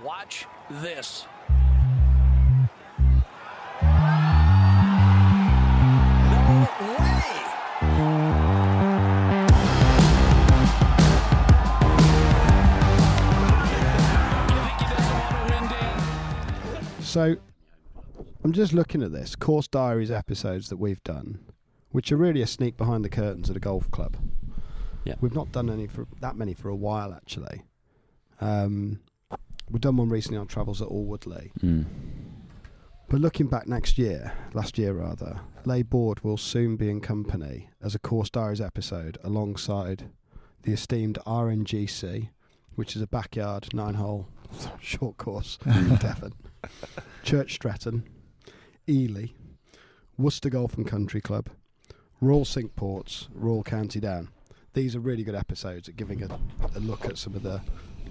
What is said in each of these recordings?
Watch this. No way! So, I'm just looking at this Course Diaries episodes that we've done, which are really a sneak behind the curtains at a golf club. Yeah. We've not done that many for a while, actually. We've done one recently on travels at Allwoodley. But looking back last year, Les Bordes will soon be in company as a Course Diaries episode alongside the esteemed RNGC, which is a backyard 9-hole short course in Devon, Church Stretton, Ely, Worcester Golf and Country Club, Royal Cinque Ports, Royal County Down. These are really good episodes at giving a look at some of the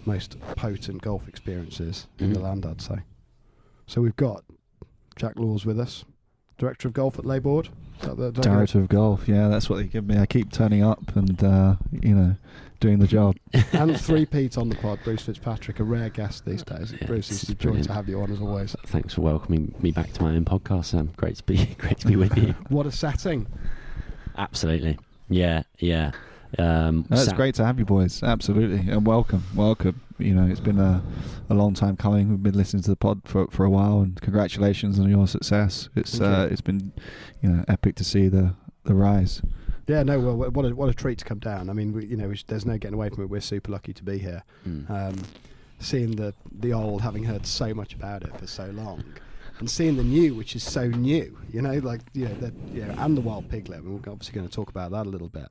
most potent golf experiences in the land, I'd say. So we've got Jack Laws with us, Director of Golf at Les Bordes. Director of Golf, yeah, that's what they give me. I keep turning up and, doing the job. And three-peat on the pod, Bruce Fitzpatrick, a rare guest these days. Yeah, Bruce, it's a joy to have you on as always. Thanks for welcoming me back to my own podcast, Sam. Great to be with you. What a setting. Absolutely. Yeah. It's great to have you boys, absolutely, and welcome. It's been a long time coming. We've been listening to the pod for a while, and congratulations on your success. It's been epic to see the rise. Yeah, no, well, what a treat to come down. I mean, there's no getting away from it. We're super lucky to be here. Seeing the old, having heard so much about it for so long, and seeing the new, which is so new, and the Wild Piglet. We're obviously going to talk about that a little bit.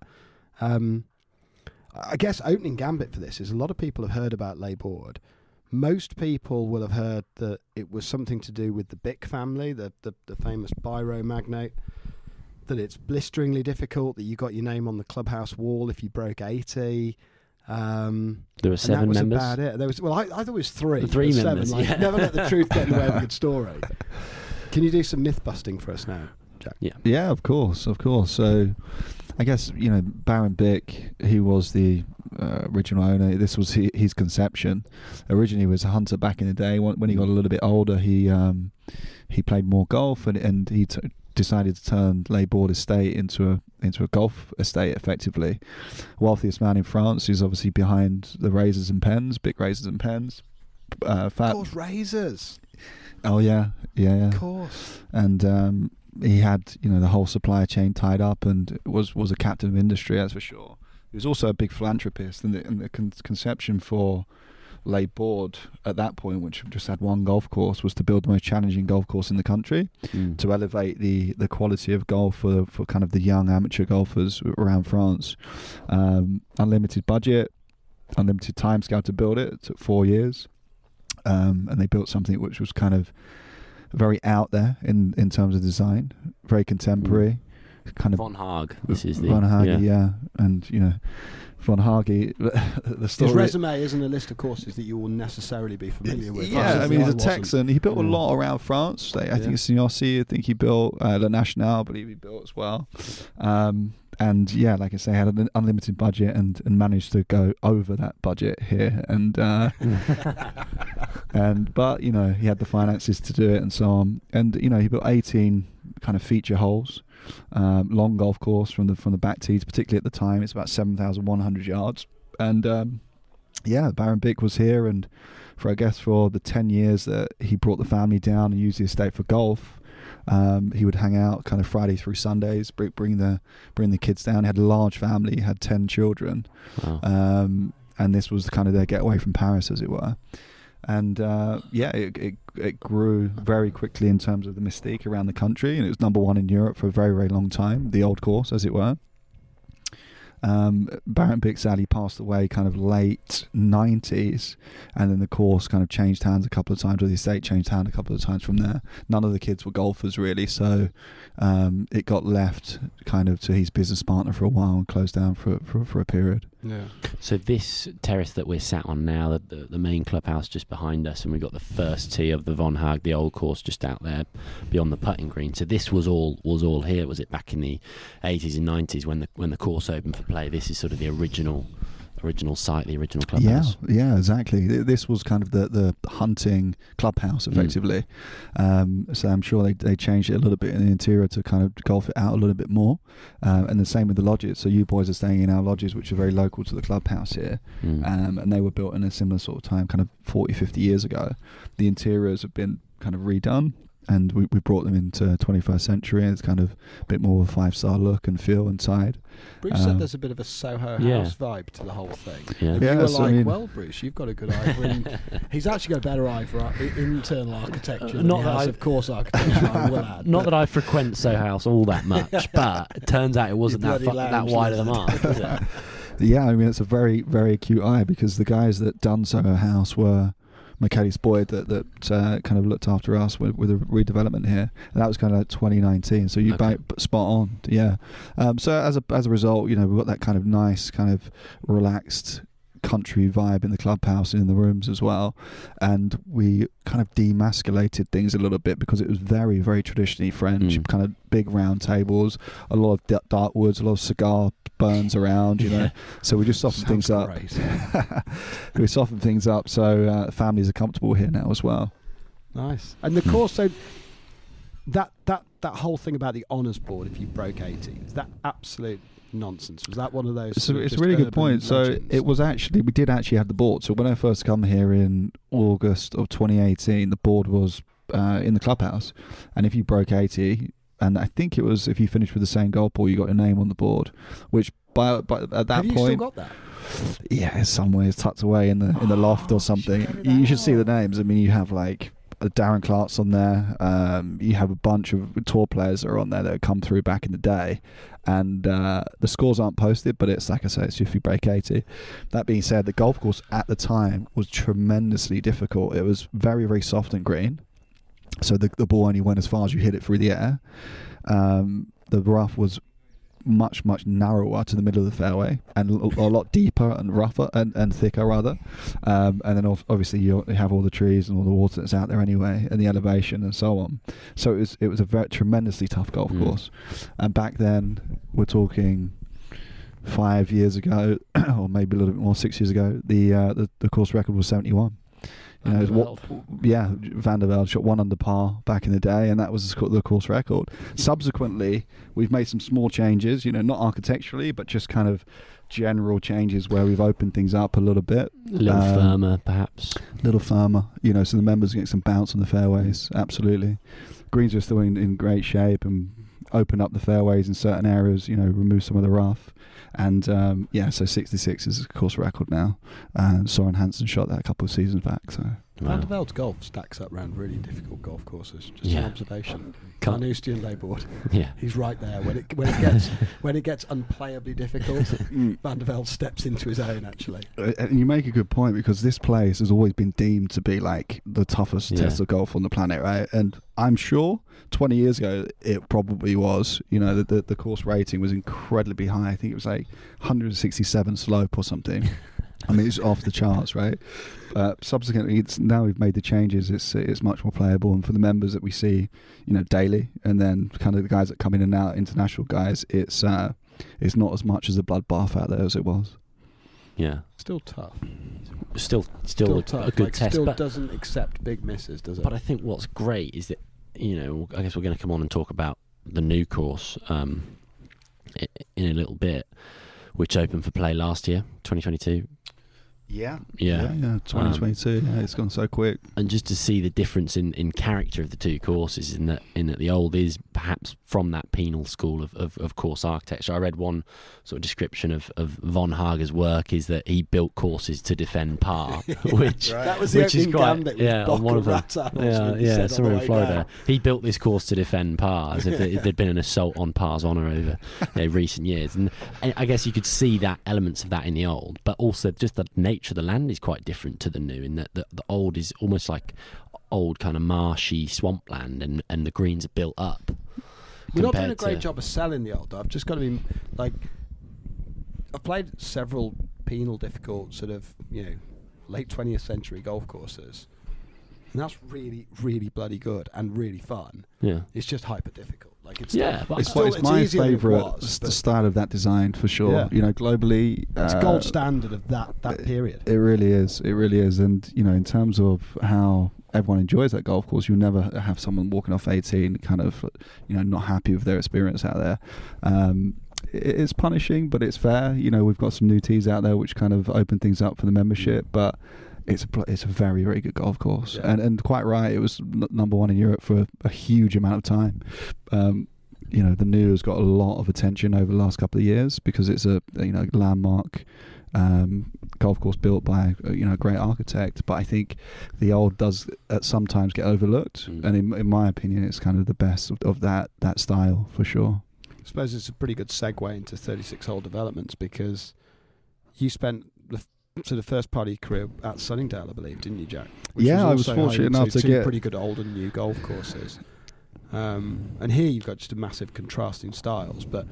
I guess opening gambit for this is a lot of people have heard about Les Bordes. Most people will have heard that it was something to do with the Bick family, the famous biro magnate, that it's blisteringly difficult, that you got your name on the clubhouse wall if you broke 80. There were 7 members. That was about it. I thought it was 3. 3 members. 7. Never let the truth get in the way of a good story. Can you do some myth busting for us now, Jack? Yeah, of course. So, I guess, Baron Bick, he was the original owner. This was his conception. Originally, he was a hunter back in the day. When he got a little bit older, he played more golf, and he decided to turn Les Bordes estate into a golf estate, effectively. Wealthiest man in France. He's obviously behind the razors and pens, Bick razors and pens. Of course, razors. Oh yeah. Of course. And he had the whole supply chain tied up, and was a captain of industry, that's for sure. He was also a big philanthropist, and the conception for Les Bordes at that point, which just had one golf course, was to build the most challenging golf course in the country, to elevate the quality of golf for kind of the young amateur golfers around France. Unlimited budget, unlimited timescale to build it. It took 4 years, and they built something which was kind of very out there in terms of design, very contemporary. Kind of Von Hagge. This is Von Hagge, yeah. And Von Hagge, the story. His resume isn't a list of courses that you will necessarily be familiar with. Yeah, I mean, he's a Texan. He built a lot around France. I think Signosi, I think he built La Nationale, I believe he built as well. And yeah, like I say, had an unlimited budget and managed to go over that budget here. And but he had the finances to do it and so on. And he built 18 kind of feature holes, long golf course from the back tees, particularly at the time. It's about 7,100 yards. And Baron Bick was here, and for the 10 years that he brought the family down and used the estate for golf. He would hang out kind of Friday through Sundays, bring the kids down. He had a large family, he had 10 children. Wow. And this was kind of their getaway from Paris, as it were. And it grew very quickly in terms of the mystique around the country, and it was #1 in Europe for a very, very long time, the old course, as it were. Baron Bick sadly passed away kind of late 90s, and then the course kind of changed hands a couple of times, or the estate changed hands a couple of times from there. None of the kids were golfers really, so it got left kind of to his business partner for a while and closed down for a period. Yeah. So this terrace that we're sat on now, the main clubhouse just behind us, and we've got the first tee of the Von Hagge, the old course, just out there beyond the putting green. So this was all here. Was it back in the 80s and 90s when the course opened for play? This is sort of the original original site, the original Yeah, clubhouse. yeah, exactly. This was kind of the hunting clubhouse, effectively. So I'm sure they changed it a little bit in the interior to kind of golf it out a little bit more. And the same with the lodges. So you boys are staying in our lodges, which are very local to the clubhouse here. And they were built in a similar sort of time, kind of 40, 50 years ago. The interiors have been kind of redone. And we brought them into 21st century, and it's kind of a bit more of a 5-star look and feel inside. Bruce said there's a bit of a Soho House vibe to the whole thing. Yeah. And Yeah, you were so like, I mean- well, Bruce, you've got a good eye for he's actually got a better eye for internal architecture than not he that has, I- of course, architecture, I will add. Not that I frequent Soho House all that much, but it turns out it wasn't You that bloody that lounge wide of the lizard. mark, was it? Yeah, I mean, it's a very, very acute eye, because the guys that done Soho House were Michaelis Boyd that kind of looked after us with a redevelopment here, and that was kind of like 2019. So you spot on, yeah. So as a result, we've got that kind of nice, kind of relaxed country vibe in the clubhouse and in the rooms as well, and we kind of demasculated things a little bit because it was very, very traditionally French, kind of big round tables, a lot of dark woods, a lot of cigar burns around, so we just softened things up. We softened things up so families are comfortable here now as well. Nice. And the course, so that whole thing about the honours board, if you broke 80, is that absolute nonsense? Was that one of those? So it's a really good point. So it was actually, we did actually have the board. So when I first come here in August of 2018, the board was in the clubhouse, and if you broke 80, and I think it was if you finished with the same golf ball, you got your name on the board. Which by at that Have you point, still got that? yeah, it's somewhere, it's tucked away in the loft or something. You should see the names. I mean, you have like Darren Clark's on there. You have a bunch of tour players that are on there that have come through back in the day, and the scores aren't posted, but it's like I say, it's if you break 80. That being said, the golf course at the time was tremendously difficult. It was very, very soft and green, so the ball only went as far as you hit it through the air. The rough was much, much narrower to the middle of the fairway, and a lot deeper and rougher and thicker rather, and then obviously you have all the trees and all the water that's out there anyway, and the elevation and so on. So it was a very tremendously tough golf course. And back then, we're talking 5 years ago, or maybe a little bit more, 6 years ago, the course record was 71. Van der Velde shot 1 under par back in the day, and that was the course record. Subsequently, we've made some small changes, not architecturally, but just kind of general changes where we've opened things up a little bit. A little firmer, perhaps. Little firmer, so the members get some bounce on the fairways, absolutely. Greens are still in great shape, and open up the fairways in certain areas, remove some of the rough. And so 66 is a course record now. Soren Hansen shot that a couple of seasons back. So Van der Velde's golf stacks up around really difficult golf courses. Just an observation. Carnoustie and Les Bordes. Yeah, he's right there. When it gets unplayably difficult, Van der Velde steps into his own. Actually, and you make a good point, because this place has always been deemed to be like the toughest test of golf on the planet, right? And I'm sure 20 years ago it probably was. The course rating was incredibly high. I think it was like 167 slope or something. I mean, it's off the charts, right? Subsequently, now we've made the changes. It's much more playable, and for the members that we see, daily, and then kind of the guys that come in and out, international guys, it's not as much as a bloodbath out there as it was. Yeah, still tough. Still tough. A good test. Still but doesn't accept big misses, does it? But I think what's great is that I guess we're going to come on and talk about the new course in a little bit, which opened for play last year, 2022. Yeah. 2022. It's gone so quick. And just to see the difference in character of the two courses, in that the old is perhaps from that penal school of course architecture. I read one sort of description of von Hagge's work is that he built courses to defend par, which that was the opening gambit on one of them. Somewhere in Florida. Down. He built this course to defend par, as if there'd been an assault on par's honour over recent years. And I guess you could see that elements of that in the old, but also just the nature of the land is quite different to the new, in that the old is almost like old kind of marshy swampland, and the greens are built up. We're not doing a great job of selling the old. I've just got to be like, I've played several penal difficult sort of late 20th century golf courses, and that's really, really bloody good and really fun. Yeah, it's just hyper difficult. Like it's but still, it's my easier than it favourite was, the style of that design for sure. Yeah. You know, globally, it's gold standard of that period. It really is. It really is. And you know, in terms of how everyone enjoys that golf course, you'll never have someone walking off 18 kind of, you know, not happy with their experience out there. It's punishing, but it's fair. You know, we've got some new tees out there which kind of open things up for the membership, but it's a very, very good golf course. Yeah. And quite right, it was number one in Europe for a huge amount of time. You know, the new has got a lot of attention over the last couple of years because it's a, you know, landmark golf course built by, you know, a great architect. But I think the old does sometimes get overlooked, and in my opinion, it's kind of the best of that style for sure. I suppose it's a pretty good segue into 36-hole developments because you spent the sort of first part of your career at Sunningdale, I believe, didn't you, Jack? Yeah, I was fortunate enough to get pretty good old and new golf courses. And here you've got just a massive contrasting styles, but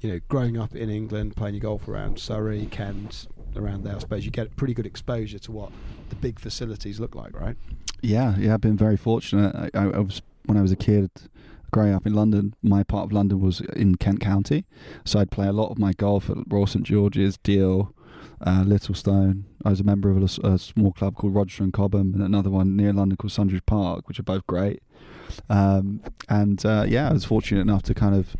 you know, growing up in England, playing your golf around Surrey, Kent, around there, I suppose you get pretty good exposure to what the big facilities look like, right? Yeah, I've been very fortunate. I was, when I was a kid, growing up in London, my part of London was in Kent County, so I'd play a lot of my golf at Royal St George's, Deal, Littlestone. I was a member of a small club called Rochester and Cobham, and another one near London called Sundridge Park, which are both great. I was fortunate enough to kind of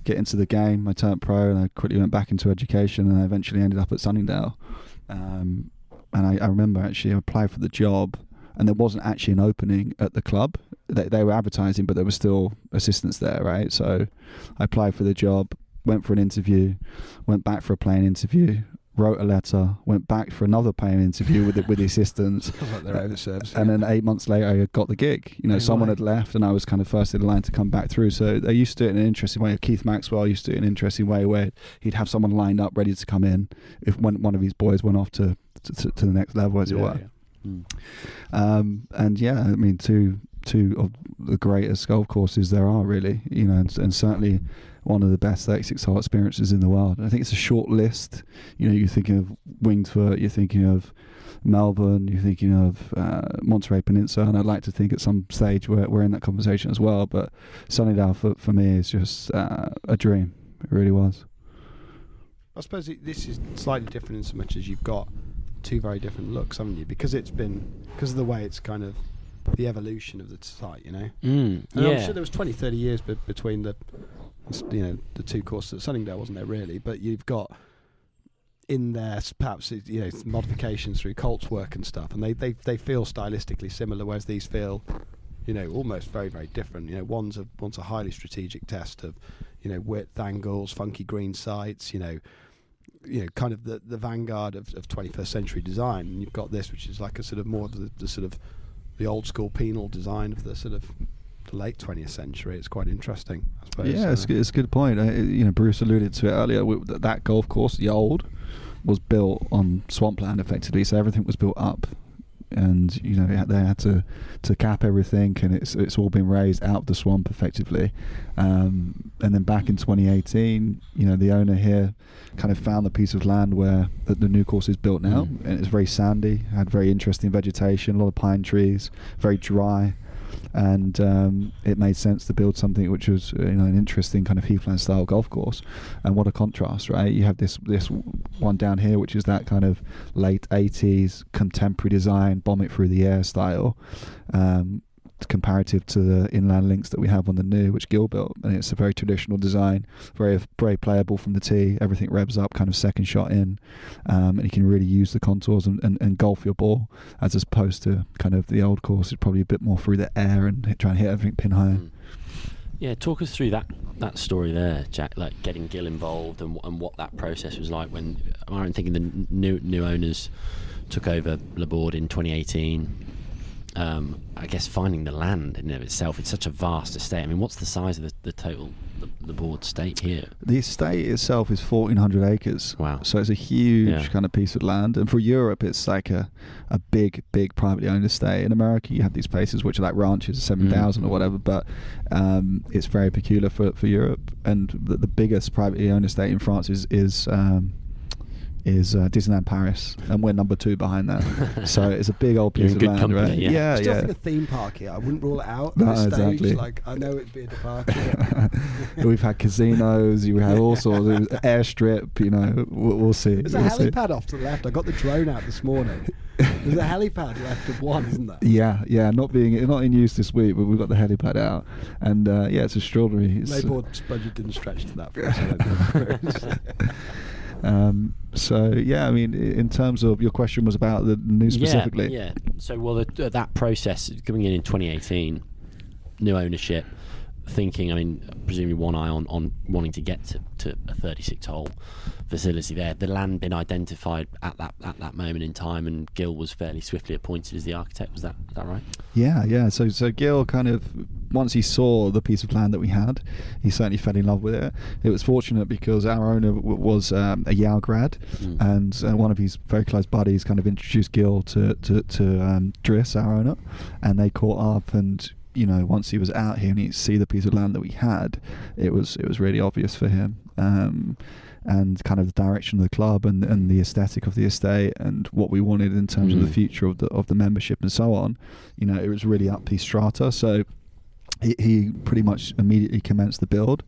get into the game. I turned pro, and I quickly went back into education, and I eventually ended up at Sunningdale. And I remember actually I applied for the job, and there wasn't actually an opening at the club. They were advertising, but there were still assistants there, right? So I applied for the job, went for an interview, went back for a playing interview, wrote a letter, went back for another playing interview with the assistants. Like they're overserved. And then 8 months later, I got the gig. You know, someone had left, and I was kind of first in the line to come back through. So they used to do it in an interesting way. Keith Maxwell used to do it in an interesting way, where he'd have someone lined up ready to come in if one of his boys went off to the next level, as it were. And yeah, I mean, two of the greatest golf courses there are, really. You know, and certainly one of the best 36-hole experiences in the world. And I think it's a short list. You know, you're thinking of Wingfoot, you're thinking of Melbourne, you're thinking of Monterey Peninsula, and I'd like to think at some stage we're in that conversation as well. But Sunningdale for me is just a dream. It really was. I suppose this is slightly different in so much as you've got two very different looks, haven't you? Because of the way it's kind of the evolution of the site, you know. And I'm sure there was 20, 30 years between the two courses at Sunningdale, wasn't there, really? But you've got in there perhaps, you know, modifications through Colt's work and stuff, and they feel stylistically similar, whereas these feel, you know, almost very, very different. You know, one's a highly strategic test of, you know, width, angles, funky green sites, you know, kind of the vanguard of 21st century design. And you've got this, which is like a sort of more of the sort of the old school penal design of the sort of the late 20th century. It's quite interesting, I suppose. Yeah, it's a good point. You know, Bruce alluded to it earlier. That golf course, the old, was built on swampland effectively, so everything was built up. And you know, they had to cap everything, and it's all been raised out of the swamp effectively. And then back in 2018, you know, the owner here kind of found the piece of land where the new course is built now, and it's very sandy, had very interesting vegetation, a lot of pine trees, very dry, and it made sense to build something which was, you know, an interesting kind of heathland style golf course. And what a contrast, right? You have this one down here, which is that kind of late 80s contemporary design, bomb it through the air style, comparative to the inland links that we have on the new, which Gil built. And it's a very traditional design, very very playable from the tee. Everything revs up, kind of second shot in, and you can really use the contours and golf your ball, as opposed to kind of the old course is probably a bit more through the air and try and hit everything pin high. Yeah, talk us through that story there, Jack, like getting Gil involved and what that process was like when, I'm thinking the new owners took over Les Bordes in 2018. I guess finding the land in and of itself, it's such a vast estate. I mean, what's the size of the total the Bordes estate here? The estate itself is 1,400 acres. Wow. So it's a huge kind of piece of land. And for Europe, it's like a big privately owned estate. In America, you have these places which are like ranches, 7,000 or whatever, but it's very peculiar for Europe. And the biggest privately owned estate in France is is Disneyland Paris, and we're number 2 behind that. So it's a big old piece of good land, company, right? yeah. Still think a theme park here. I wouldn't rule it out No, at this stage. exactly. Like, I know it'd be a departure. We've had casinos, you have all sorts of airstrip, we'll see. There's a helipad off to the left. I got the drone out this morning. There's a helipad left of one, isn't there? Yeah, not in use this week, but we've got the helipad out, and it's extraordinary. Les Bordes' budget didn't stretch to that for us. I don't know. So yeah, I mean, in terms of your question was about the news specifically. Yeah. So that process coming in 2018, new ownership, thinking. I mean, presumably one eye on wanting to get to a 36-hole facility there. The land been identified at that moment in time, and Gil was fairly swiftly appointed as the architect. Was that right? Yeah. So Gil kind of, once he saw the piece of land that we had, he certainly fell in love with it. It was fortunate because our owner was a Yale grad, and one of his very close buddies kind of introduced Gil to Driss, our owner, and they caught up. And once he was out here and he'd see the piece of land that we had, it was really obvious for him. And kind of the direction of the club and the aesthetic of the estate and what we wanted in terms of the future of the membership and so on, it was really up his strata. So he pretty much immediately commenced the build,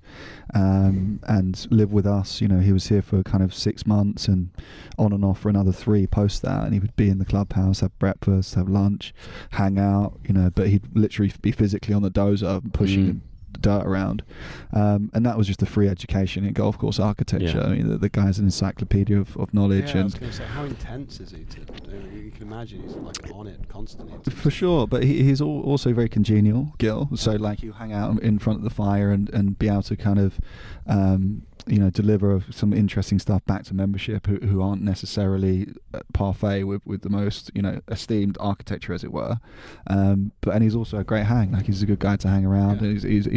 and lived with us. He was here for kind of 6 months and on and off for another 3 post that, and he would be in the clubhouse, have breakfast, have lunch, hang out, but he'd literally be physically on the dozer pushing the dirt around, and that was just a free education in golf course architecture. Yeah. I mean, the guy's an encyclopedia of knowledge. I was going to say, how intense is he to do? You can imagine he's like on it constantly. For sure, but he's also very congenial, Gil. So like, you hang out in front of the fire and be able to kind of deliver some interesting stuff back to membership who aren't necessarily parfait with the most esteemed architecture, as it were. And he's also a great hang. Like, he's a good guy to hang around. And he's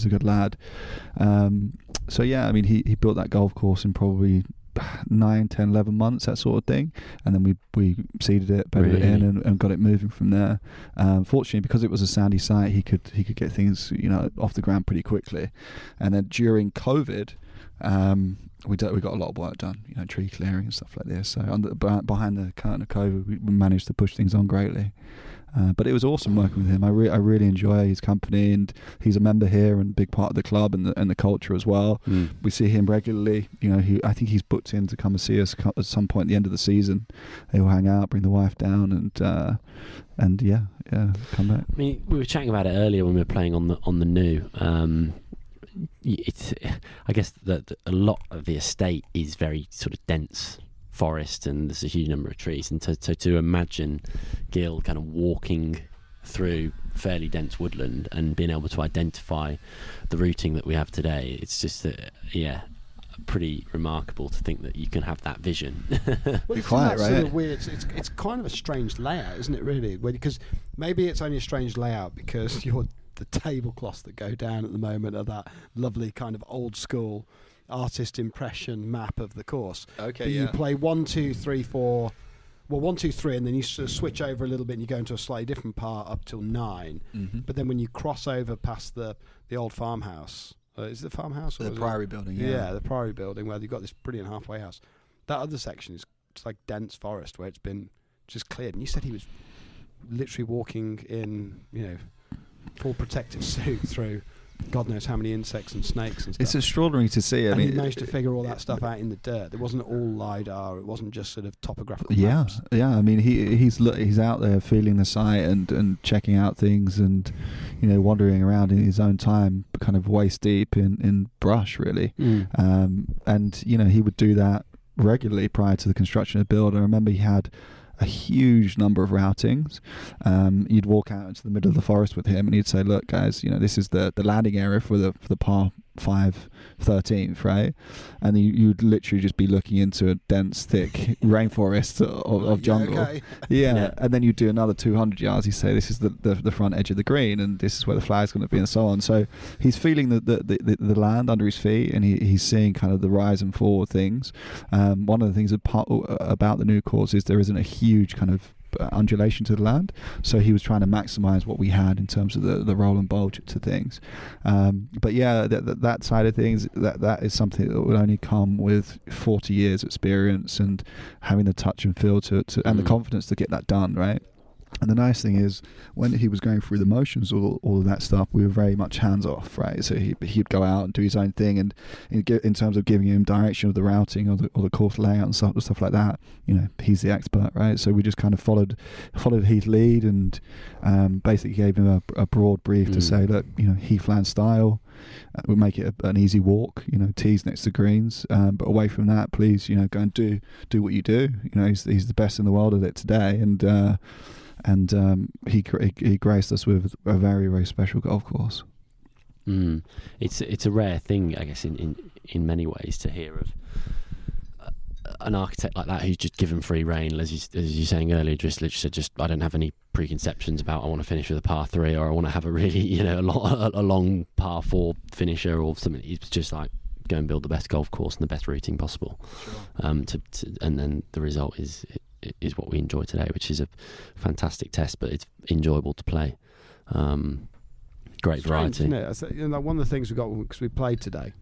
a good lad. So yeah, I mean, he built that golf course in probably 9, 10, 11 months, that sort of thing, and then we seeded it, bedded it in, and got it moving from there. Fortunately, because it was a sandy site, he could get things off the ground pretty quickly. And then during COVID, we got a lot of work done, tree clearing and stuff like this. So behind the curtain of COVID, we managed to push things on greatly. But it was awesome working with him. I really enjoy his company, and he's a member here and a big part of the club and the culture as well. We see him regularly. I think he's booked in to come and see us at some point at the end of the season. He'll hang out, bring the wife down, and yeah, come back. I mean, we were chatting about it earlier when we were playing on the new. I guess that a lot of the estate is very sort of dense forest, and there's a huge number of trees, and to imagine Gil kind of walking through fairly dense woodland and being able to identify the routing that we have today, it's just pretty remarkable to think that you can have that vision. Well, it's quiet, that right? sort of weird. It's kind of a strange layout, isn't it? Really, because maybe it's only a strange layout because the tablecloths that go down at the moment are that lovely kind of old school artist impression map of the course. Okay, but yeah. you play 1, 2, 3, 4. Well, 1, 2, 3, and then you sort of switch over a little bit and you go into a slightly different part up till 9. But then when you cross over past the old farmhouse, is it the farmhouse? Or The Priory building, yeah, the Priory building, where you've got this brilliant halfway house. That other section is just like dense forest where it's been just cleared. And you said he was literally walking in, full protective suit through God knows how many insects and snakes and stuff. It's extraordinary to see. I mean, he managed to figure all that stuff out in the dirt. It wasn't all LiDAR. It wasn't just sort of topographical yeah, maps. yeah. I mean, he's out there feeling the site and checking out things and wandering around in his own time, kind of waist deep in brush, really. And he would do that regularly prior to the construction of the build. I remember he had a huge number of routings. You'd walk out into the middle of the forest with him and he'd say, look guys, this is the landing area for the par 5 13th, right? And you'd literally just be looking into a dense thick rainforest of jungle. Okay. Yeah. And then you'd do another 200 yards. He'd say, this is the front edge of the green and this is where the flag's going to be, and so on. So he's feeling the land under his feet, and he's seeing kind of the rise and fall of things. One of the things about the new course is there isn't a huge kind of undulation to the land. So he was trying to maximise what we had in terms of the roll and bowl to things. But yeah, that side of things, that is something that would only come with 40 years experience and having the touch and feel to and the confidence to get that done, right? And the nice thing is, when he was going through the motions, all of that stuff, we were very much hands off, right? So he'd go out and do his own thing, and in terms of giving him direction of the routing or the course layout and stuff like that, he's the expert, right? So we just kind of followed his lead and basically gave him a broad brief to say, look, Heathland style, we'll make it an easy walk, tees next to greens, but away from that, please, go and do what you do. He's the best in the world at it today, and he graced us with a very, very special golf course. It's a rare thing, I guess, in many ways, to hear of an architect like that who's just given free rein, as you saying earlier, just literally said, I don't have any preconceptions about I want to finish with a par 3 or I want to have a really a long par 4 finisher or something. It's just like, go and build the best golf course and the best routing possible. Sure. And then the result is what we enjoy today, which is a fantastic test, but it's enjoyable to play. Great variety. Isn't it? Like one of the things we got, because we played today,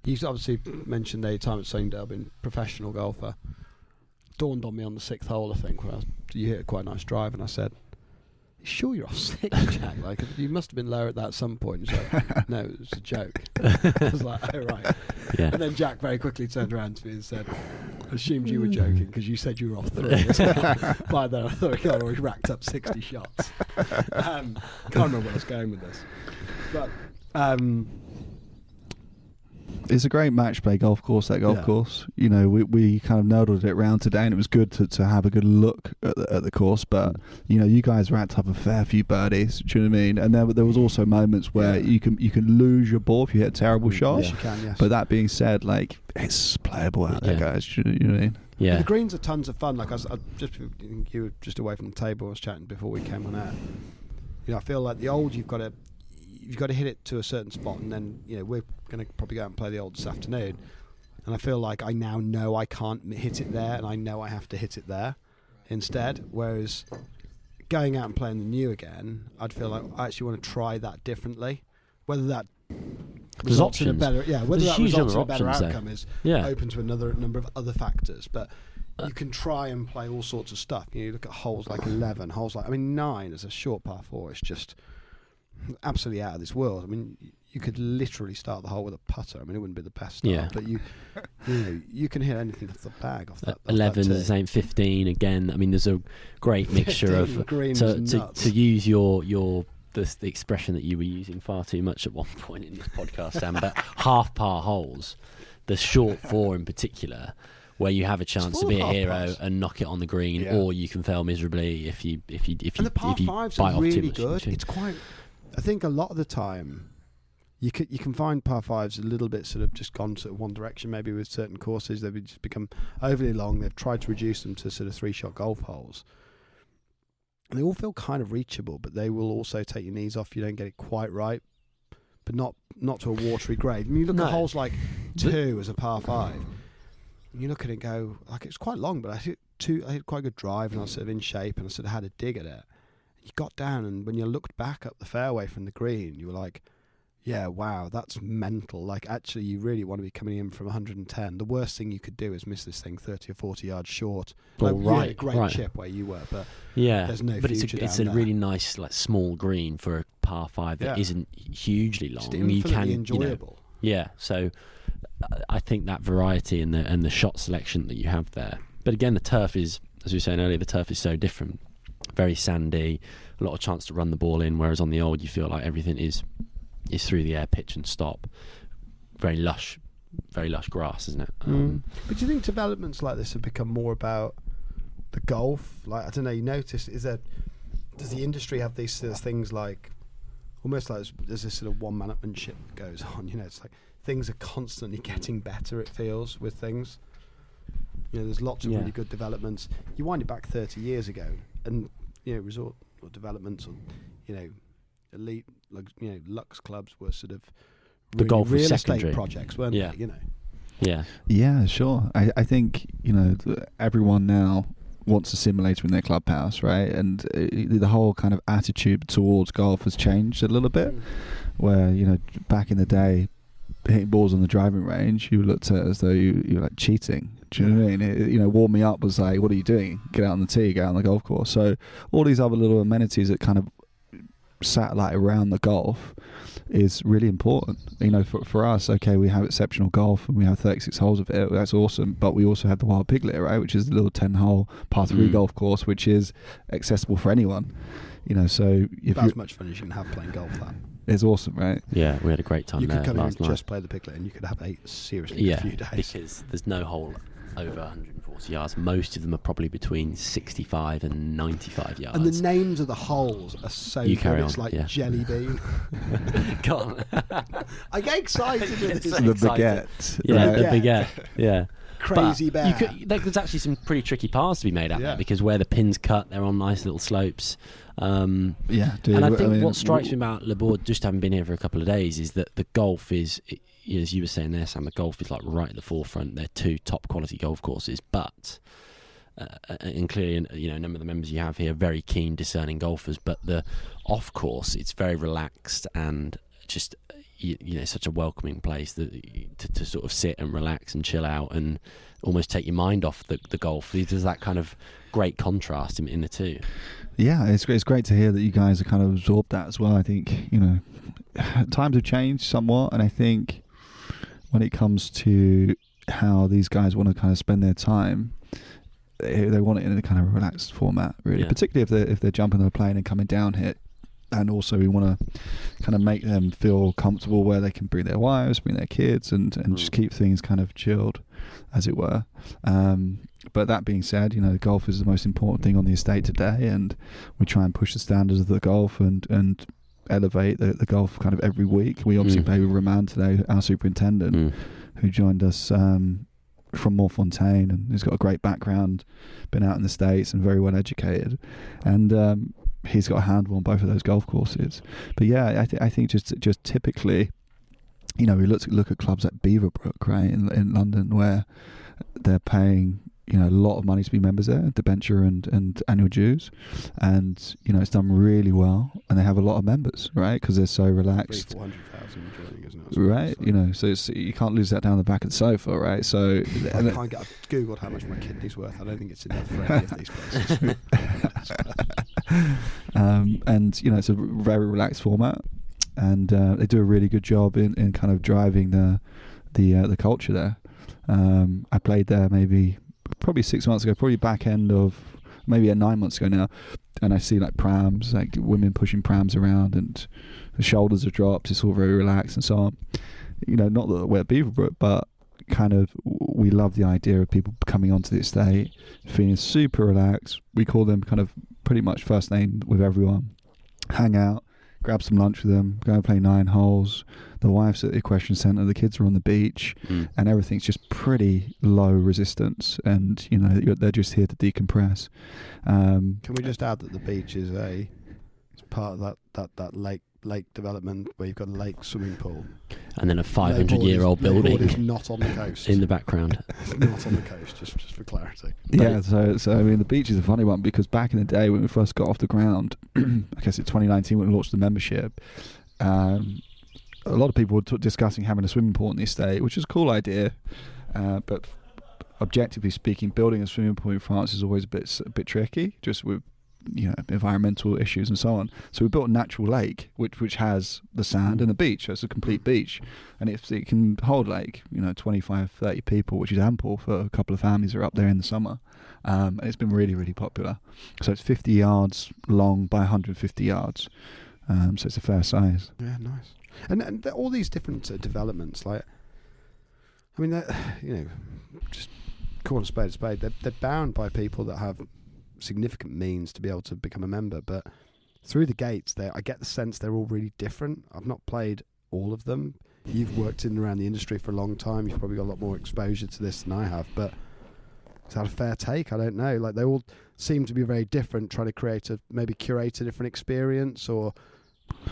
you obviously mentioned the time at Singdale, being a professional golfer. Dawned on me on the 6th hole, I think, where you hit a quite nice drive, and I said, sure you're off 6, Jack? Like, you must have been lower at that at some point. He's like, no, it was a joke. I was like, oh, right. Yeah. And then Jack very quickly turned around to me and said, I assumed you were joking because you said you were off 3. By then I thought he'd already racked up 60 shots. Can't remember where I was going with this. But it's a great match play golf course, that golf course. We kind of nodled it round today, and it was good to have a good look at the course. But you guys racked up a fair few birdies. Do you know what I mean? And there was also moments where you can lose your ball if you hit a terrible shot. Yes, you can. Yes. But that being said, like, it's playable out there, guys. Do you know what I mean? Yeah. The greens are tons of fun. Like you were just away from the table. I was chatting before we came on air. I feel like the old, you've got to hit it to a certain spot, and then we're going to probably go out and play the old this afternoon, and I feel like I now know I can't hit it there, and I know I have to hit it there instead. Whereas going out and playing the new again, I'd feel like I actually want to try that differently. Whether that results in a better outcome is open to another number of other factors, but you can try and play all sorts of stuff. You look at holes like 11, holes like 9 as a short par 4. It's just absolutely out of this world. I mean, you could literally start the hole with a putter. I mean, it wouldn't be the best start, but you can hit anything off the bag off that. 11 is the same. 15 again. I mean, there's a great mixture of to use the expression that you were using far too much at one point in this podcast, Sam. But half par holes, the short 4 in particular, where you have a chance to be a hero and knock it on the green, or you can fail miserably if you and the par 5s are really good. It's quite. I think a lot of the time, you can find par 5s a little bit sort of just gone sort of one direction. Maybe with certain courses, they've just become overly long. They've tried to reduce them to sort of 3-shot golf holes, and they all feel kind of reachable. But they will also take your knees off if you don't get it quite right, but not to a watery grave. I mean, you look at holes like 2 as a par 5. And you look at it and go, like, it's quite long, but I hit quite a good drive, and I was sort of in shape, and I sort of had a dig at it. You got down, and when you looked back up the fairway from the green, you were like, yeah, wow, that's mental. Like, actually, you really want to be coming in from 110. The worst thing you could do is miss this thing 30 or 40 yards short. Like, a great chip where you were, but there's no future it's a really nice, like, small green for a par 5 that isn't hugely long. Just infinitely enjoyable. So I think that variety and the shot selection that you have there. But again, the turf is, as we were saying earlier, the turf is so different. Very sandy, a lot of chance to run the ball in, whereas on the old you feel like everything is through the air, pitch and stop. Very lush grass, isn't it? But do you think developments like this have become more about the golf? Like, I don't know, you notice, does the industry have these sort of things like, almost like there's this sort of one-man-upmanship that goes on, it's like things are constantly getting better, it feels, with things. There's lots of really good developments. You wind it back 30 years ago, and resort or developments, or elite, luxe clubs were sort of the golf real secondary estate projects, weren't they? Yeah, sure. I think everyone now wants a simulator in their clubhouse, right? And the whole kind of attitude towards golf has changed a little bit. Where, you know, back in the day, hitting balls on the driving range, you looked at it as though you're like cheating. Do you know what I mean? You know, warm me up was like, what are you doing? Get out on the tee, get out on the golf course. So all these other little amenities that kind of satellite around the golf is really important. You know, for us, okay, we have exceptional golf and we have 36 holes of it. That's awesome. But we also have the Wild Piglet, right, which is the little 10-hole par 3 golf course, which is accessible for anyone. You know, so if that's as much fun as you can have playing golf. That is awesome, right? Yeah, we had a great time you there could come in last and night. just play the Piglet, and you could have 8 seriously in a few days. Because there's no hole over 140 yards. Most of them are probably between 65 and 95 yards. And the names of the holes are so You good. carry It's on, like yeah. Jelly Bean. Go on. I get excited with this. So The excited. baguette. Yeah, right? the baguette. Yeah. Crazy But bear. there's actually some pretty tricky pars to be made out Yeah. there, because where the pins cut, they're on nice little slopes. Yeah, dude, And I think mean, what strikes me about Les Bordes, just having been here for a couple of days, is that the golf is, as you were saying there, Sam, the golf is like right at the forefront. They're 2 top quality golf courses, but and clearly, you know, a number of the members you have here are very keen, discerning golfers. But the off course, it's very relaxed and just you know, such a welcoming place that to sort of sit and relax and chill out and almost take your mind off the golf. There's that kind of great contrast in the two. Yeah, it's great to hear that you guys are kind of absorbed that as well. I think, you know, times have changed somewhat, and I think when it comes to how these guys want to kind of spend their time, they want it in a kind of relaxed format, really. Yeah. Particularly if they're jumping on a plane and coming down here. And also we want to kind of make them feel comfortable where they can bring their wives, bring their kids, and just keep things kind of chilled, as it were. But that being said, you know, golf is the most important thing on the estate today, and we try and push the standards of the golf and elevate the golf kind of every week. We obviously played with Roman today, our superintendent, who joined us from Montfontaine, and he's got a great background, been out in the States and very well educated. And he's got a handle on both of those golf courses. But yeah, I think just typically, you know, we look at clubs like Beaverbrook, right, in London, where they're paying, you know, a lot of money to be members there, debenture and annual dues, and you know, it's done really well, and they have a lot of members, right, because they're so relaxed. 400,000 joining, isn't it? Right, you know, so you can't lose that down the back of the sofa, right? So I've googled how much my kidney's worth. I don't think it's enough for any of these places. and you know, it's a very relaxed format, and they do a really good job in kind of driving the culture there. I played there probably 6 months ago, probably back end of maybe 9 months ago now, and I see like prams, like women pushing prams around, and the shoulders are dropped. It's all very relaxed and so on. You know, not that we're at Beaverbrook, but kind of we love the idea of people coming onto the estate, feeling super relaxed. We call them kind of pretty much first name with everyone. Hang out, grab some lunch with them, go and play 9 holes. The wife's at the equestrian centre, the kids are on the beach, and everything's just pretty low resistance. And you know, they're just here to decompress. Can we just add that the beach is it's part of that lake development where you've got a lake swimming pool, And then a 500-year-old building is not on the coast. in the background. It's not on the coast, just for clarity. Yeah, so I mean, the beach is a funny one, because back in the day when we first got off the ground, I guess in 2019 when we launched the membership, a lot of people were discussing having a swimming pool in the estate, which is a cool idea, but objectively speaking, building a swimming pool in France is always a bit tricky, just with, you know, environmental issues and so on. So we built a natural lake which has the sand and the beach. So it's a complete beach, and it can hold like, you know, 25-30 people, which is ample for a couple of families that are up there in the summer. And it's been really, really popular. So it's 50 yards long by 150 yards. So it's a fair size. Yeah, nice. And all these different developments, like, I mean, you know, just call a spade a spade. They're bound by people that have significant means to be able to become a member, but through the gates, I get the sense they're all really different. I've not played all of them. You've worked in and around the industry for a long time. You've probably got a lot more exposure to this than I have, but is that a fair take? I don't know. Like, they all seem to be very different, trying to curate a different experience, or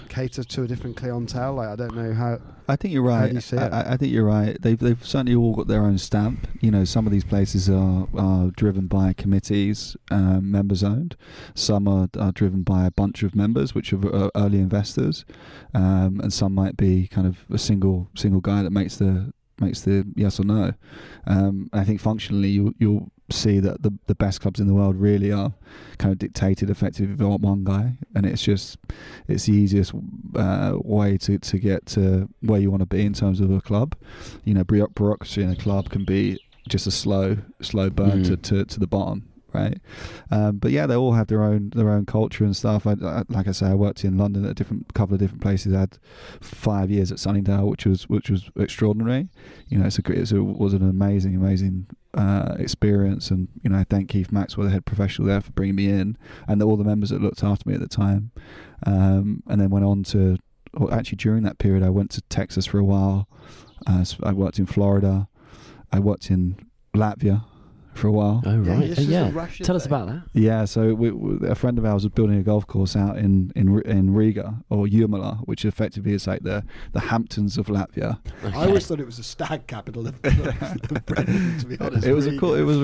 cater to a different clientele? Like, I don't know how. I think you're right. How do you see it? I think you're right. They've certainly all got their own stamp. Some of these places are driven by committees, members owned. Some are driven by a bunch of members, which are early investors, and some might be kind of a single guy that makes the yes or no. I think functionally you'll see that the best clubs in the world really are kind of dictated effectively by one guy, and it's the easiest way to get to where you want to be in terms of a club. Bureaucracy in a club can be just a slow burn to the bottom, right? But yeah, they all have their own culture and stuff. Like I say, I worked in London at a couple of different places. I had 5 years at Sunningdale, which was extraordinary. It was an amazing experience, and I thank Keith Maxwell, the head professional there, for bringing me in, and all the members that looked after me at the time. And then went on to, actually during that period, I went to Texas for a while. I worked in Florida. I worked in Latvia for a while. Oh right, Yeah, Tell us about that. Yeah, so a friend of ours was building a golf course out in Riga, or Jurmala, which effectively is like the Hamptons of Latvia. Okay. I always thought it was the stag capital of Britain, to be honest. It was a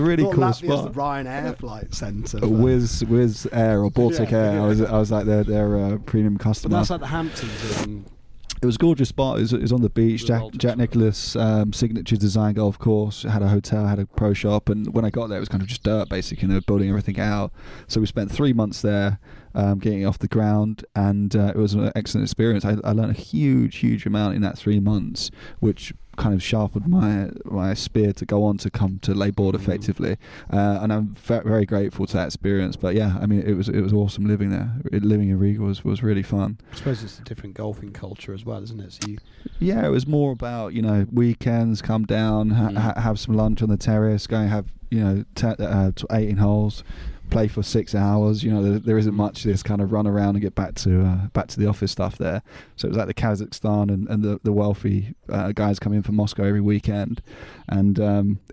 really cool Latvia's spot. The Ryanair flight centre. Wizz Air or Baltic Yeah, Air. yeah. I was like their premium But customer. that's like the Hamptons. It was a gorgeous spot. It was on the beach. Jack Nicklaus signature design golf course. It had a hotel, had a pro shop, and when I got there, it was kind of just dirt, basically, building everything out. So we spent 3 months there, getting it off the ground, and it was an excellent experience. I learned a huge amount in that 3 months, which kind of sharpened my spear to go on to come to Les Bordes effectively, and I'm very grateful to that experience. But yeah, I mean, it was awesome living there. Living in Riga was really fun. I suppose it's a different golfing culture as well, isn't it? So yeah, it was more about weekends, come down, have some lunch on the terrace, go and have 18 holes, play for 6 hours. There isn't much this kind of run around and get back to the office stuff there. So it was like the Kazakhstan and the wealthy guys come in from Moscow every weekend, and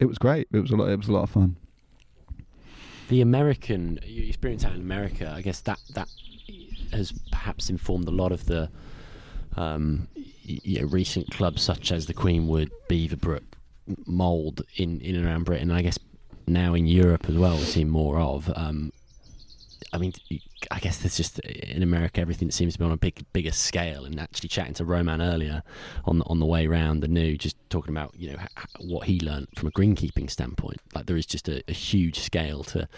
it was great. It was a lot of fun. The American experience out in America, I guess that has perhaps informed a lot of the recent clubs such as the Queenwood, Beaverbrook mould in and around Britain. I guess now in Europe as well, we're seeing more of. I mean, I guess there's just in America everything seems to be on a bigger scale. And actually, chatting to Roman earlier on the way round the new, just talking about what he learned from a greenkeeping standpoint. Like there is just a huge scale to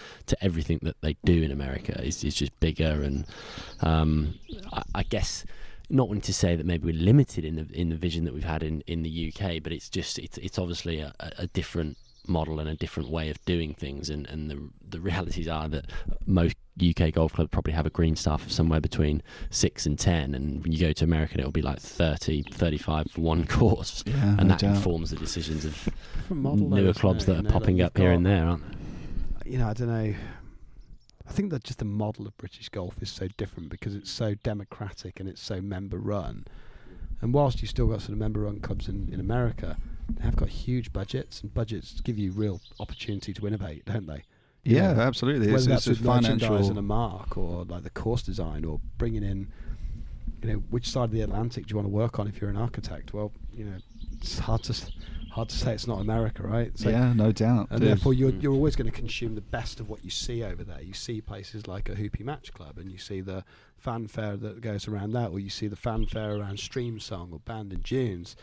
everything that they do in America. Is just bigger, and I guess. Not wanting to say that maybe we're limited in the vision that we've had in the UK, but it's obviously a different model and a different way of doing things, and the realities are that most UK golf clubs probably have a green staff of somewhere between 6 and 10, and when you go to America it'll be like 30, 35 for one course, and that informs the decisions of newer clubs that are popping up here and there, aren't they? I don't know. I think that just the model of British golf is so different because it's so democratic and it's so member run. And whilst you've still got sort of member run clubs in America, they have got huge budgets, and budgets give you real opportunity to innovate, don't they? Yeah, absolutely. Whether that's with financial merchandise and a mark, or like the course design, or bringing in, which side of the Atlantic do you want to work on if you're an architect? Well, it's hard to say it's not America, right? So, yeah, no doubt. And therefore, you're always going to consume the best of what you see over there. You see places like a Hoopy Match Club, and you see the fanfare that goes around that, or you see the fanfare around Stream Song or Band and Dunes.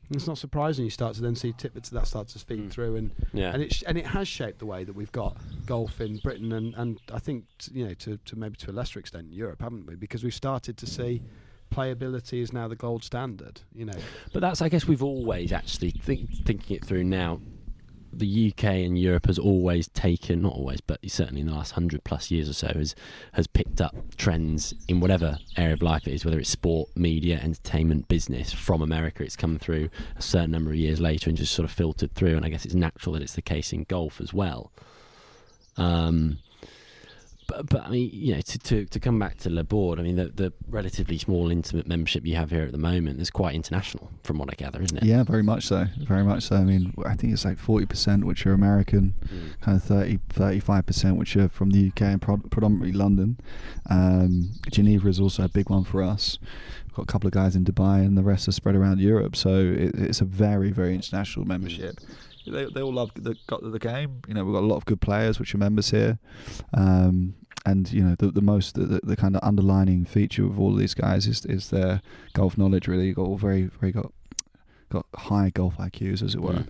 And it's not surprising you start to then see tidbits of that start to feed through, and it has shaped the way that we've got golf in Britain, and I think to maybe to a lesser extent Europe, haven't we? Because we've started to see playability is now the gold standard, But that's, I guess, we've always actually thinking it through now. The UK and Europe has always taken, not always, but certainly in the last 100+ years or so, has picked up trends in whatever area of life it is, whether it's sport, media, entertainment, business. From America, it's come through a certain number of years later and just sort of filtered through. And I guess it's natural that it's the case in golf as well. But I mean, you know, to come back to Les Bordes, I mean, the relatively small intimate membership you have here at the moment is quite international, from what I gather, isn't it? Yeah, very much so. Very much so. I mean, I think it's like 40% which are American, kind of 35% which are from the UK and predominantly London. Geneva is also a big one for us. We've got a couple of guys in Dubai, and the rest are spread around Europe. So it's a very, very international membership. They all love the game. You know, we've got a lot of good players which are members here, and you know the kind of underlining feature of all of these guys is their golf knowledge. Really, you've got all got high golf IQs, as it were.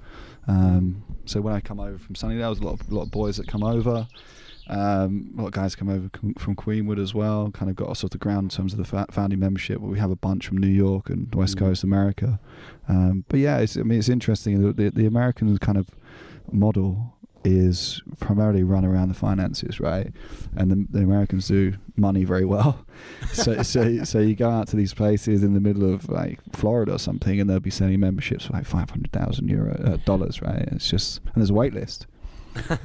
So when I come over from Sunnydale, there's a lot of boys that come over. A lot of guys come over from Queenwood as well. Kind of got us off the ground in terms of the founding membership. But we have a bunch from New York and West Coast America. But yeah, it's interesting. The American kind of model is primarily run around the finances, right? And the Americans do money very well. So you go out to these places in the middle of like Florida or something, and they'll be selling memberships for like $500,000, right? It's just, and there's a wait list.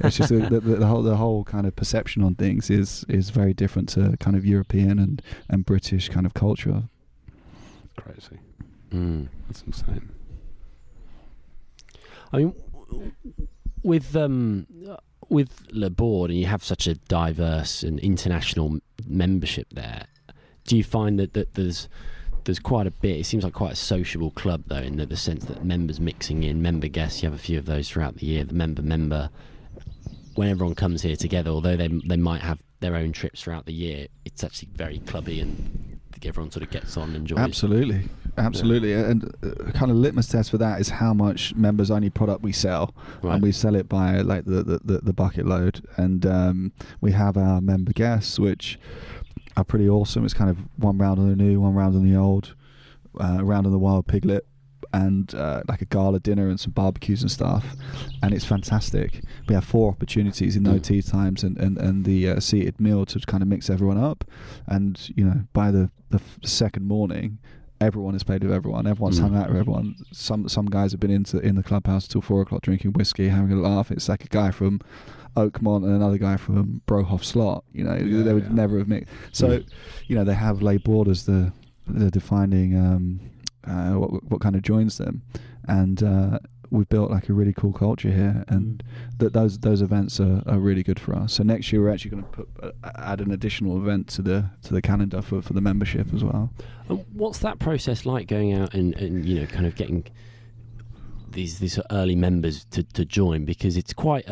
It's just the whole kind of perception on things is very different to kind of European and British kind of culture. Crazy. That's insane. I mean, with Les Bordes, and you have such a diverse and international membership there, do you find that there's quite a bit? It seems like quite a sociable club, though, in the sense that members mixing in, member guests, you have a few of those throughout the year, the member. When everyone comes here together, although they might have their own trips throughout the year, it's actually very clubby, and everyone sort of gets on and enjoys. Absolutely. Yeah. And kind of litmus test for that is how much members only product we sell, right. And we sell it by like the bucket load. And we have our member guests, which are pretty awesome. It's kind of one round on the new, one round on the old, round on the Wild Piglet, and like a gala dinner and some barbecues and stuff, and it's fantastic. We have 4 opportunities in no tea times and the seated meal to kind of mix everyone up, and you know, by the second morning, everyone has played with everyone. Everyone's hung out with everyone. Some guys have been in the clubhouse till 4 o'clock drinking whiskey, having a laugh. It's like a guy from Oakmont and another guy from Brohoff Slot. You know, they would never have mixed. So, you know, they have Les Bordes as the defining what kind of joins them, and we've built like a really cool culture here, and those events are really good for us. So next year we're actually going to add an additional event to the calendar for the membership as well. And what's that process like, going out and you know, kind of getting these early members to join? Because it's quite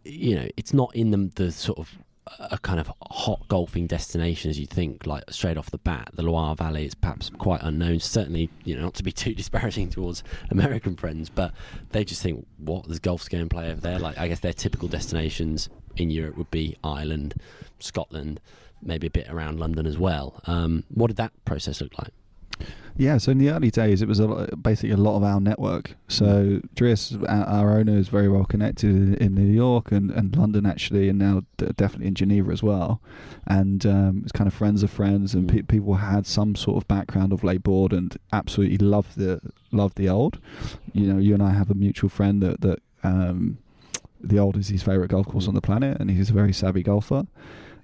you know, it's not in the sort of a kind of hot golfing destination as you think, like straight off the bat. The Loire Valley is perhaps quite unknown, certainly, you know, not to be too disparaging towards American friends, but they just think, what, there's golf's going to play over there? Like, I guess their typical destinations in Europe would be Ireland, Scotland, maybe a bit around London as well. What did that process look like? Yeah, so in the early days, it was basically a lot of our network. So Dries, our owner, is very well connected in New York and London, actually, and now definitely in Geneva as well. And it's kind of friends of friends, and people had some sort of background of Les Bordes and absolutely loved the Old. You know, you and I have a mutual friend that the Old is his favourite golf course on the planet, and he's a very savvy golfer.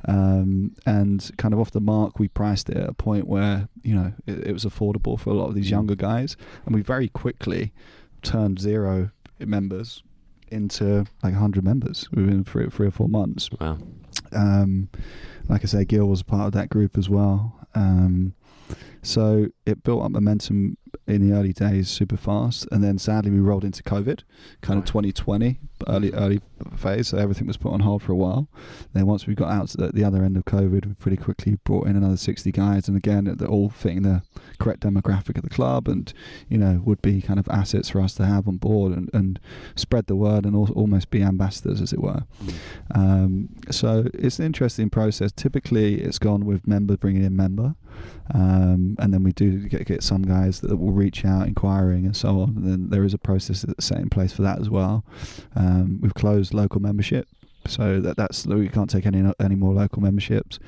And kind of off the mark, we priced it at a point where, you know, it was affordable for a lot of these younger guys, and we very quickly turned 0 members into like 100 members within 3 or 4 months. Wow. Like I say, Gil was part of that group as well. So it built up momentum in the early days super fast, and then sadly we rolled into COVID, kind of 2020, early phase, so everything was put on hold for a while. Then once we got out to the other end of COVID, we pretty quickly brought in another 60 guys, and again, they're all fitting the correct demographic of the club, and, you know, would be kind of assets for us to have on board and spread the word and almost be ambassadors, as it were. So it's an interesting process. Typically it's gone with member bringing in member, and then we do get some guys that will reach out inquiring and so on, and then there is a process that's set in place for that as well. We've closed local membership, so that's we can't take any more local memberships.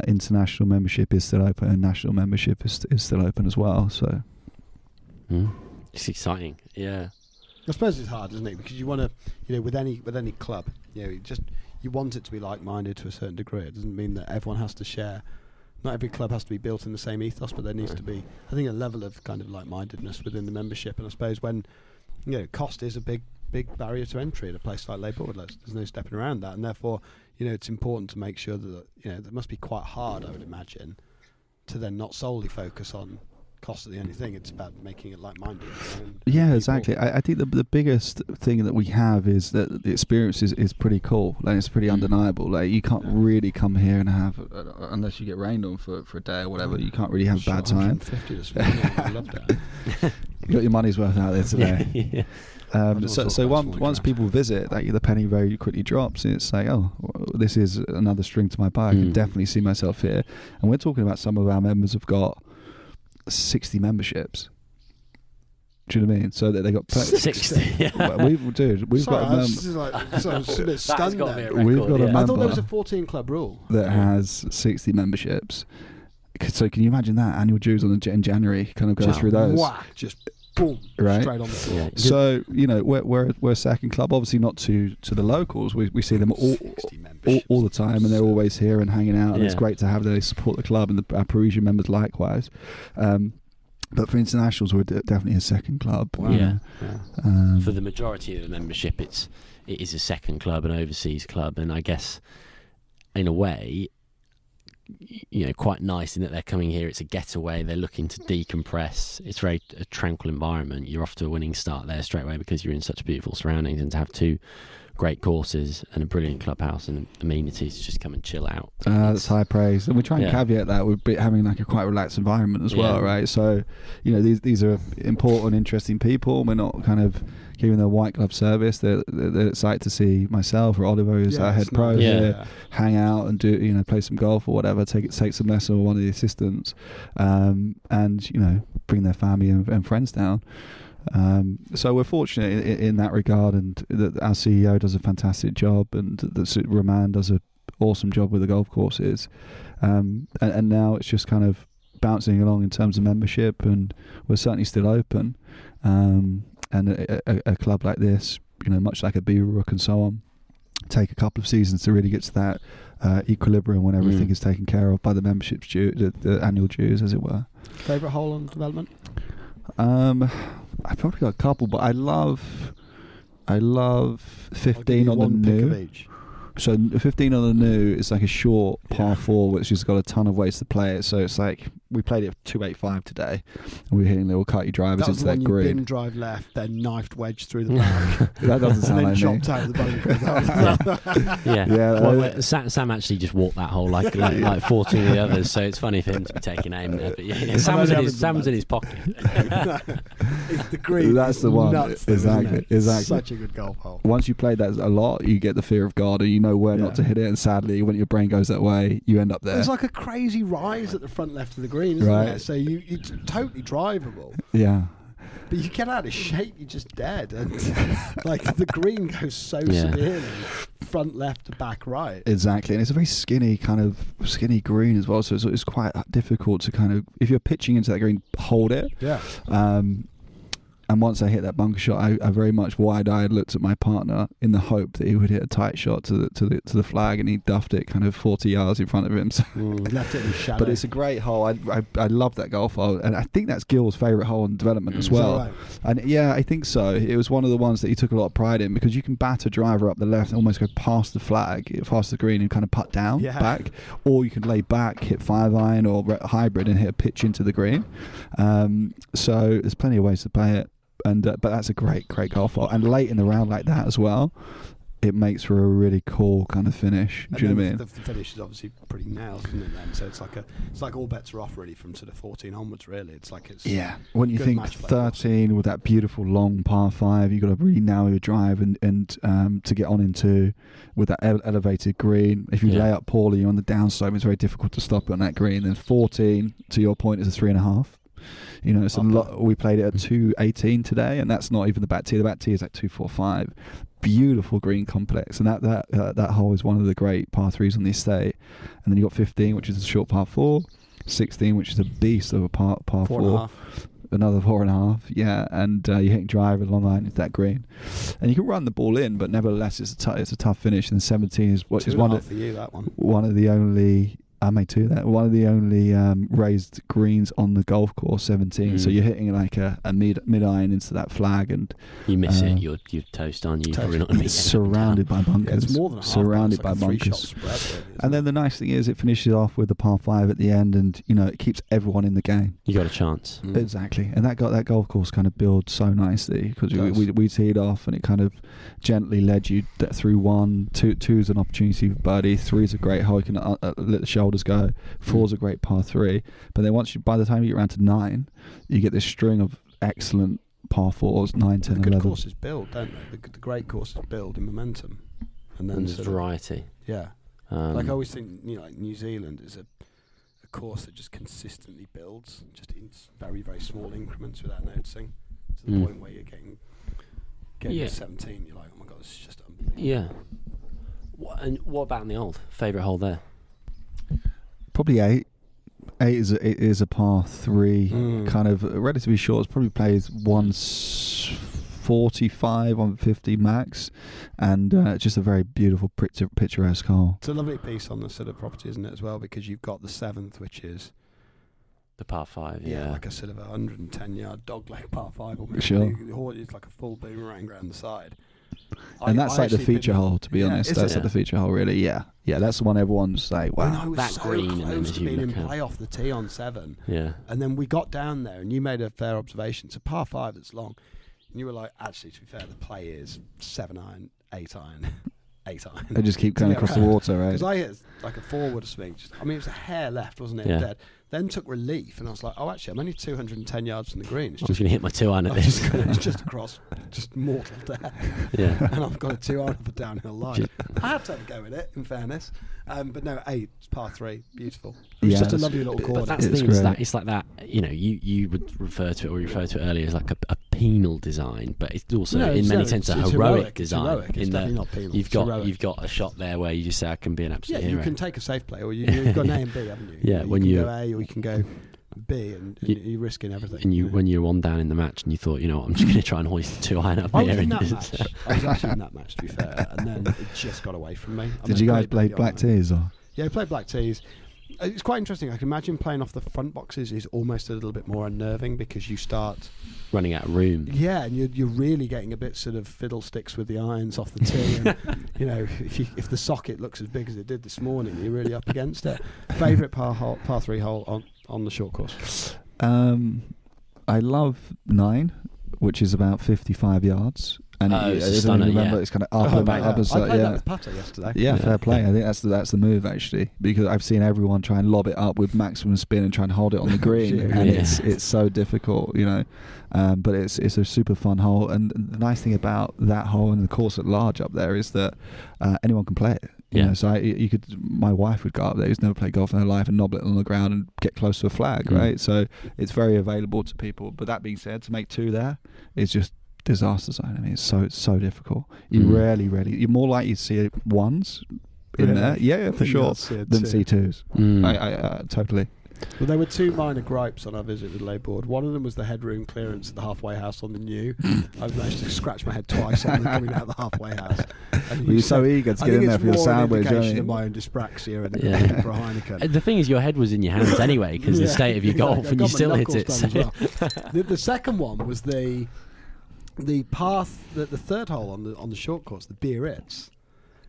International membership is still open, and national membership is still open as well. So it's exciting. Yeah, I suppose it's hard, isn't it? Because you want to, you know, with any club, you know, you want it to be like-minded to a certain degree. It doesn't mean that everyone has to share. Not every club has to be built in the same ethos, but there needs to be, I think, a level of kind of like-mindedness within the membership. And I suppose when, cost is a big barrier to entry at a place like Les Bordes. There's no stepping around that, and therefore, it's important to make sure that that must be quite hard, I would imagine, to then not solely focus on cost of the only thing. It's about making it like-minded. Yeah, exactly. I think the biggest thing that we have is that the experience is pretty cool. Like, it's pretty undeniable. Like, you can't really come here and have, unless you get rained on for a day or whatever, you can't really have a bad time. 150 this morning. I love that. You got your money's worth out there today. So once people visit, the penny very quickly drops. And it's like, oh, this is another string to my bow. I can definitely see myself here. And we're talking about some of our members have got 60 memberships. Do you know what I mean? So that they got 60. Yeah. We've got a member. I thought there was a 14 club rule that has 60 memberships. So can you imagine that annual dues in January? Kind of go through those. Whack, just boom, right? Straight on the floor. Yeah. So we're a second club. Obviously not to the locals. We see them all the time, and they're always here and hanging out. And it's great to have them. They support the club, and our Parisian members likewise. But for internationals, we're definitely a second club. Wow. For the majority of the membership, it is a second club, an overseas club, and I guess in a way, quite nice in that they're coming here. It's a getaway. They're looking to decompress. It's a tranquil environment. You're off to a winning start there straight away because you're in such beautiful surroundings, and to have two great courses and a brilliant clubhouse and amenities to just come and chill out. That's high praise, and we try and caveat that with having like a quite relaxed environment as well, right? So, these are important, interesting people. We're not kind of giving them a white glove service. They're excited to see myself or Oliver, who's our head pro, here, hang out and do play some golf or whatever. Take some lesson with one of the assistants, and bring their family and friends down. So we're fortunate in that regard, and our CEO does a fantastic job, and Roman does an awesome job with the golf courses, and now it's just kind of bouncing along in terms of membership, and we're certainly still open, and a club like this, much like a Beaverbrook and so on, take a couple of seasons to really get to that equilibrium when everything is taken care of by the membership's due, the annual dues, as it were. Favourite hole on development? I probably got a couple, but I love 15 on the new. So 15 on the new is like a short par 4, which has got a ton of ways to play it. So it's like we played it 285 today, and we were hitting little cutty drivers into that green. Bin drive left, then knifed wedge through the back. That doesn't sound like me. Chopped out of the bunker. Well, Sam actually just walked that hole like 14 of the others. So it's funny for him to be taking aim there. But Sam was in his pocket. The green. That's the one. Nuts, Exactly. Such a good golf hole. Once you play that a lot, you get the fear of God, and you know where not to hit it. And sadly, when your brain goes that way, you end up there. There's like a crazy rise at the front left of the green, isn't there? So it's totally drivable. Yeah. But you get out of shape, you're just dead. And like the green goes so severely front left to back right. Exactly, and it's a very skinny green as well. So it's quite difficult to kind of, if you're pitching into that green, hold it. Yeah. And once I hit that bunker shot, I very much wide-eyed looked at my partner in the hope that he would hit a tight shot to the flag, and he duffed it kind of 40 yards in front of him. So left it in the shadow. But it's a great hole. I love that golf hole, and I think that's Gil's favourite hole in development as well. Right? And yeah, I think so. It was one of the ones that he took a lot of pride in, because you can bat a driver up the left and almost go past the flag, past the green, and kind of putt down back, or you can lay back, hit 5-iron or hybrid, and hit a pitch into the green. So there's plenty of ways to play it. But that's a great golf hole, and late in the round like that as well, it makes for a really cool kind of finish. Do you know what I mean? The finish is obviously pretty nailed, isn't it? Then, so it's like all bets are off really from sort of 14 onwards. Really, it's when you think 13 with that beautiful long par 5, you've got to really narrow your drive and to get on into with that elevated green. If you lay up poorly, you're on the downslope. It's very difficult to stop it on that green. Then 14, to your point, is a 3.5. It's a lot. We played it at 218 today, and that's not even the back tee. The back tee is at 245. Beautiful green complex, and that hole is one of the great par 3s on the estate. And then you got 15, which is a short par 4, 16, which is a beast of a par 4. another 4.5. Yeah, and you're hitting driver long iron into that green, and you can run the ball in, but nevertheless, it's a tough finish. And 17 is what is one of for you, that one. One of the only. I made 2 there. One of the only raised greens on the golf course, 17. So you're hitting like a mid iron into that flag, and you miss it, you're toast, aren't you? Probably not gonna it's surrounded by bunkers. It's more than surrounded by bunkers. And then the nice thing is, it finishes off with the par 5 at the end, and it keeps everyone in the game. You got a chance. Exactly, and that golf course kind of builds so nicely because we teed off, and it kind of gently led you through 1, 2 is an opportunity for birdie, 3 is a great hole. You can let the shoulders go. 4's a great par 3, but then by the time you get around to 9, you get this string of excellent par 4s, 9, 10, 11. Good courses build, don't they? The great courses build in momentum, and then there's variety. Yeah, like I always think, like New Zealand is a course that just consistently builds, just in very, very small increments without noticing, to the point where you're getting to 17, you're like, oh my god, this is just unbelievable. Yeah. And what about in the old? Favourite hole there? Probably 8. 8 is a par 3, kind of relatively short. It probably plays 145 on 50 max, and just a very beautiful, picturesque hole. It's a lovely piece on the sort of property, isn't it, as well? Because you've got the 7th, which is the par 5. Yeah, like a sort of 110-yard dogleg par 5. Almost. Sure. It's like a full boomerang around the side. And that's like the feature hole, to be honest. That's like the feature hole, really. Yeah, that's the one everyone's like, wow. And I was that so green, close to being in play off the tee on 7. Yeah. And then we got down there, and you made a fair observation. It's a par 5 that's long. And you were like, actually, to be fair, the play is 7 iron, 8 iron, 8 iron. They just keep going across the water, right? Because I hit like a forward swing. It was a hair left, wasn't it? Yeah. Dead. Then took relief, and I was like, oh, actually, I'm only 210 yards from the green. I'm just going to hit my 2 iron at this. It's just across, just mortal death. Yeah. And I've got a 2 iron of a downhill line. I had to have a go with it, in fairness. But no, 8, it's par 3, beautiful. It was just a lovely little corner. But that's the thing, it's like that, you would refer to it, or you referred to it earlier, as like a penal design, but it's also in many senses a heroic design. It's definitely not penal. You've got a shot there where you just say, I can be an absolute hero. You can take a safe play, or you've got an A and B, haven't you? Yeah, you can go A, or you can go B, and you're risking everything. And when you're 1 down in the match, and you thought, I'm just going to try and hoist the 2 iron up here. I was actually in that match, to be fair, and then it just got away from me. Did you guys play black tees, or? Yeah, we played black tees. It's quite interesting. I can imagine playing off the front boxes is almost a little bit more unnerving because you start running out of room. Yeah, and you're really getting a bit sort of fiddlesticks with the irons off the tee. And, if the socket looks as big as it did this morning, you're really up against it. Favourite par 3 hole on the short course? I love 9, which is about 55 yards. And it's a stunner, it's kind of up and back. I played that with putter yesterday. Yeah, fair play. I think that's the move, actually, because I've seen everyone try and lob it up with maximum spin and try and hold it on the green, and it's so difficult, but it's a super fun hole. And the nice thing about that hole and the course at large up there is that anyone can play it. So my wife would go up there, who's never played golf in her life, and nobble it on the ground and get close to a flag, right? So it's very available to people. But that being said, to make 2 there is just disaster zone. I mean, it's so difficult. You you're more likely to see 1s in there, for sure, than see 2s. I totally. Well, there were 2 minor gripes on our visit with Les Bordes. One of them was the headroom clearance at the halfway house on the new. I've managed to scratch my head twice on coming out of the halfway house. And you're so eager to get in there for your sandwich. I think it's more an indication of my own dyspraxia and the for a Heineken. The thing is, your head was in your hands anyway because the state of your golf, and you still hit it. So. Well. The second one was the path, the third hole on the short course, the Biarritz.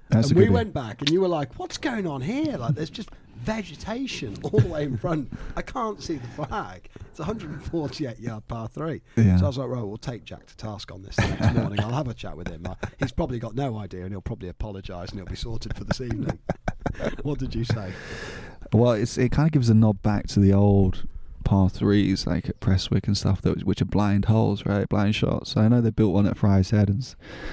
And we went back, and you were like, "What's going on here? Like, there's just vegetation all the way in front. I can't see the flag. It's a 148-yard par 3." Yeah. So I was like, "Right, we'll take Jack to task on this the next morning. I'll have a chat with him. He's probably got no idea, and he'll probably apologise, and he'll be sorted for this evening." What did you say? Well, it kind of gives a nod back to the old par 3s, like at Prestwick and stuff, which are blind holes, right? Blind shots. So I know they built one at Fry's Head, and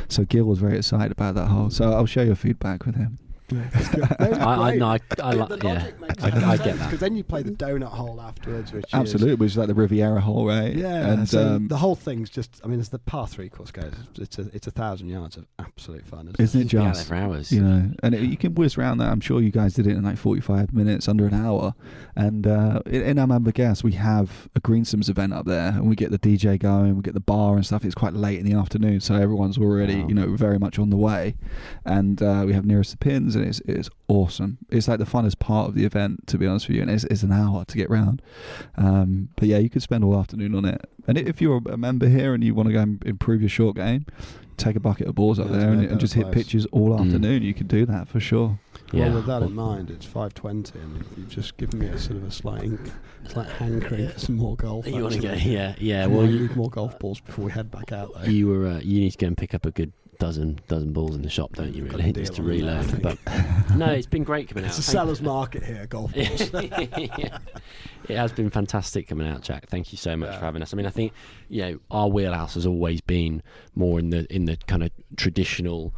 so Gil was very excited about that hole. So I'll share your feedback with him. I like. Yeah, I get that. Because then you play the donut hole afterwards, which Absolutely, which is like the Riviera hole, right? Yeah, and so the whole thing's just. I mean, as the par 3 course goes, it's 1,000 yards of absolute fun, isn't it? You can be out Just there for hours, and you can whiz around that. I'm sure you guys did it in like 45 minutes, under an hour. And in Ambergast, we have a Greensims event up there, and we get the DJ going, we get the bar and stuff. It's quite late in the afternoon, so everyone's already, very much on the way. And we have nearest the pins, and it's awesome. It's like the funnest part of the event, to be honest with you, and it's an hour to get round. But yeah, you could spend all afternoon on it. And if you're a member here and you want to go and improve your short game, take a bucket of balls up there and just hit pitches all afternoon. You could do that for sure. Well, with that in mind, it's 5:20, and you've just given me a sort of a slight hankering for some more golf. You want to go? Yeah. Well, you need more golf balls before we head back out there. You need to go and pick up a good dozen balls in the shop, don't you? Really, just to reload. But no, it's been great coming out. It's a seller's market here, golf balls. Yeah. It has been fantastic coming out, Jack. Thank you so much for having us. I mean, I think our wheelhouse has always been more in the kind of traditional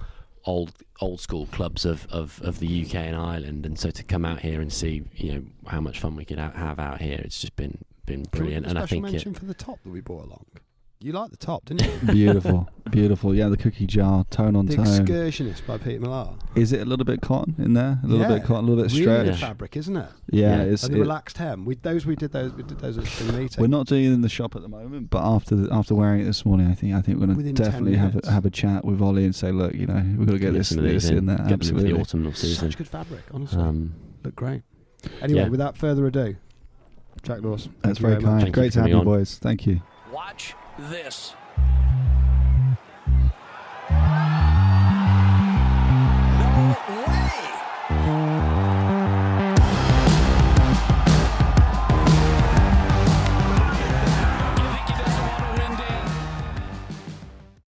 old school clubs of the UK and Ireland, and so to come out here and see how much fun we could have out here, it's just been brilliant. And I think mention for the top that we brought along. You like the top, didn't you? Beautiful. Yeah, the cookie jar, tone on tone. The Excursionist by Peter Millar. Is it a little bit cotton in there? A little bit cotton, a little bit stretch. Really good fabric, isn't it? Yeah, it's and the relaxed hem. We did those at the meeting. We're not doing it in the shop at the moment, but after wearing it this morning, I think we're going to definitely have a chat with Ollie and say, look, we've got to get this in there. Get Absolutely. them for the autumnal season. Such good fabric, honestly. Look great. Anyway, without further ado, Jack Dawes. That's very kind. Great to have you, boys. Thank you. Watch this.